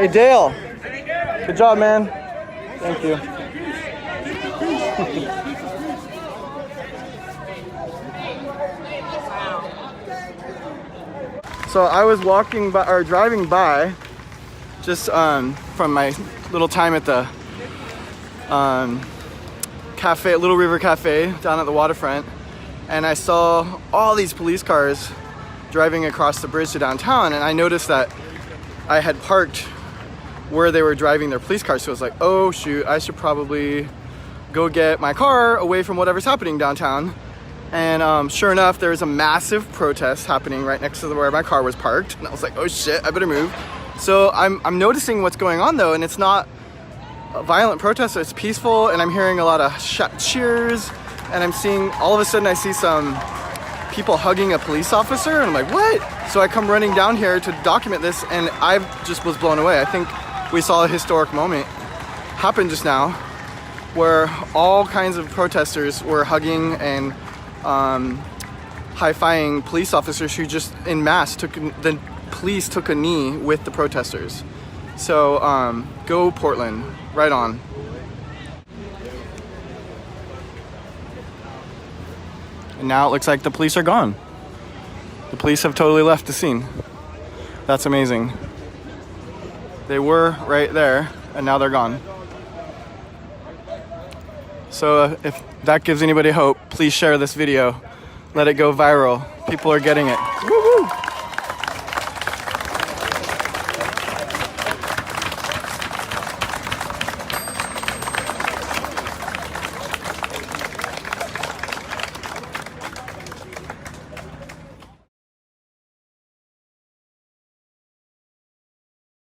Hey Dale, good job, man. Thank you. So I was walking by, or driving by, just from my little time at the cafe, Little River Cafe down at the waterfront, and I saw all these police cars driving across the bridge to downtown, and I noticed that I had parked where they were driving their police cars, so I was like, oh shoot, I should probably go get my car away from whatever's happening downtown. And sure enough, there's a massive protest happening right next to where my car was parked, and I was like, oh shit, I better move. So I'm noticing what's going on though, and it's not a violent protest, it's peaceful, and I'm hearing a lot of cheers, and I'm seeing, all of a sudden I see some people hugging a police officer, and I'm like, what? So I come running down here to document this, and I just was blown away. I think we saw a historic moment happen just now where all kinds of protesters were hugging and high-fiving police officers who just en masse the police took a knee with the protesters. So go Portland, right on. And now it looks like the police are gone. The police have totally left the scene. That's amazing. They were right there, and now they're gone. So if that gives anybody hope, please share this video. Let it go viral. People are getting it. Woo!